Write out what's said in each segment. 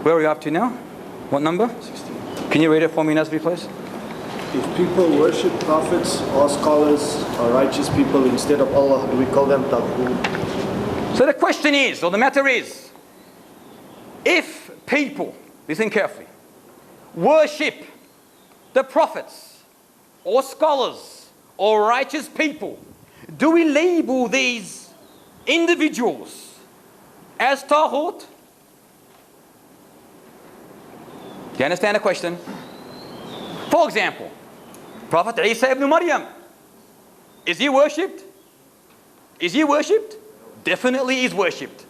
Where are we up to now? What number? 16. Can you read it for me, Nazri, please? If people worship prophets or scholars or righteous people instead of Allah, do we call them Thaghut? So the question is, or the matter is, if people, listen carefully, worship the prophets or scholars or righteous people, do we label these individuals as Tauhid? Do you understand the question? For example, Prophet Isa ibn Maryam, is he worshipped? Is he worshipped? Definitely is worshipped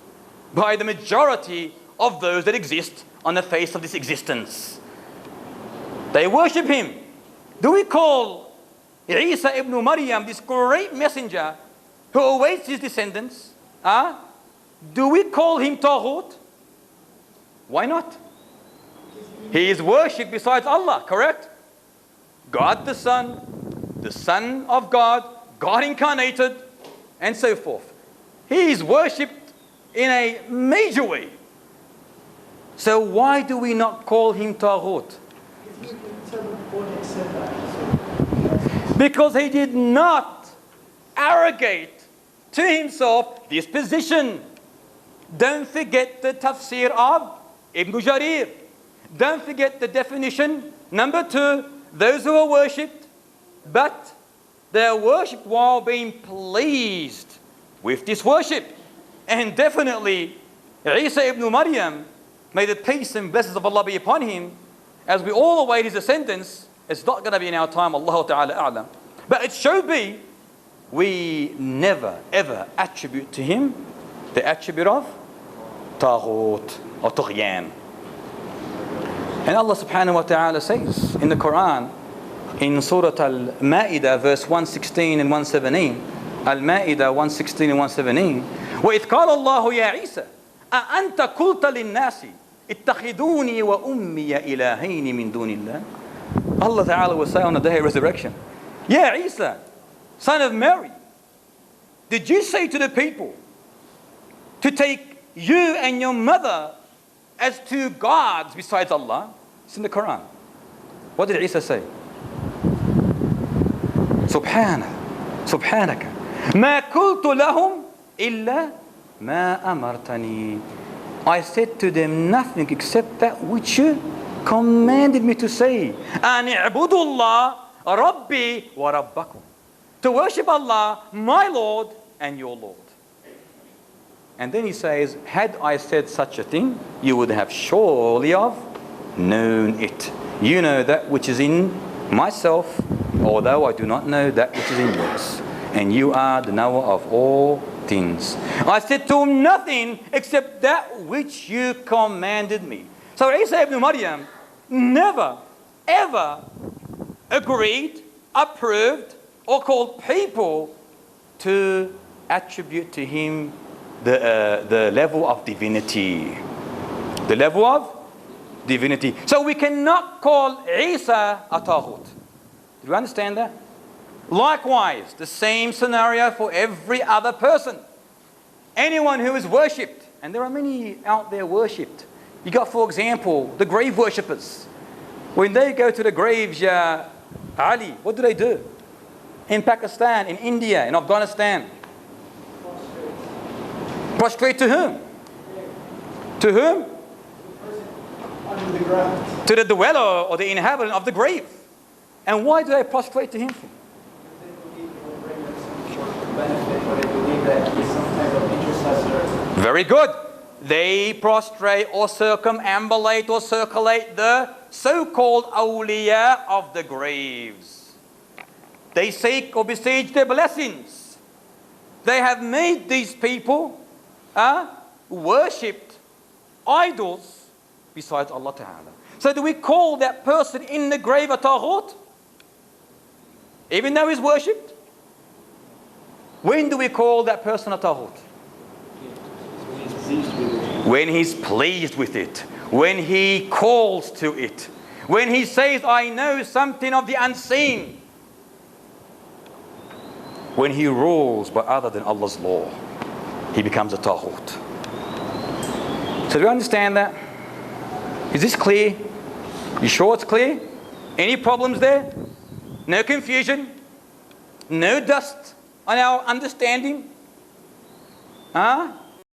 by the majority of those that exist on the face of this existence. They worship him. Do we call Isa ibn Maryam, this great messenger who awaits his descendants, do we call him Tauhid? Why not? He is worshipped besides Allah, correct? God the Son of God, God incarnated, and so forth. He is worshipped in a major way. So why do we not call him Tauhid? Because he did not arrogate to himself this position. Don't forget the tafsir of Ibn Jarir. Don't forget the definition. Number 2, those who are worshipped, but they are worshipped while being pleased with this worship. And definitely, Isa ibn Maryam, may the peace and blessings of Allah be upon him, as we all await his ascendance, it's not going to be in our time, Allah Ta'ala A'lam. But it should be, we never ever attribute to him the attribute of Thaghut or Tughyan. And Allah Subhanahu wa Ta'ala says in the Qur'an, in Surah Al-Ma'idah, verse 116 and 117, Al-Ma'idah 116 and 117, وَإِذْ قَالَ اللَّهُ يَا عِيسَى أَأَنْتَ قُلْتَ لِلنَّاسِ اتَّخِذُونِي وَأُمِّيَ إِلَهَيْنِ مِن دُونِ اللَّهِ. Allah Ta'ala will say on the day of resurrection, Ya Isa, son of Mary, did you say to the people to take you and your mother as two gods besides Allah? It's in the Quran. What did Isa say? Subhanaka ma qultu lahum illa ma amartani. I said to them nothing except that which you commanded me to say. An i'budullah rabbi wa rabbakum. To worship Allah, my Lord and your Lord. And then he says, had I said such a thing, you would have surely have known it. You know that which is in myself, although I do not know that which is in yours. And you are the knower of all things. I said to him nothing except that which you commanded me. So Isa ibn Maryam never, ever agreed, approved, or called people to attribute to him the level of divinity. The level of divinity. So we cannot call Isa a Thaghut. Do you understand that? Likewise, the same scenario for every other person. Anyone who is worshipped, and there are many out there worshipped. You got, for example, the grave worshippers. When they go to the graves, Ali, what do? In Pakistan, in India, in Afghanistan. Prostrate to whom? To whom? Under the ground. To the dweller or the inhabitant of the grave. And why do they prostrate to him for? Very good. They prostrate or circumambulate or circulate the so-called awliya of the graves. They seek or besiege their blessings. They have made these people worshipped idols besides Allah Ta'ala. So do we call that person in the grave a Thaghut? Even though he's worshipped? When do we call that person a Thaghut? When he's pleased with it. When he calls to it. When he says, I know something of the unseen. When he rules by other than Allah's law, he becomes a Thaghut. So do you understand that? Is this clear? You sure it's clear? Any problems there? No confusion? No dust on our understanding? Huh?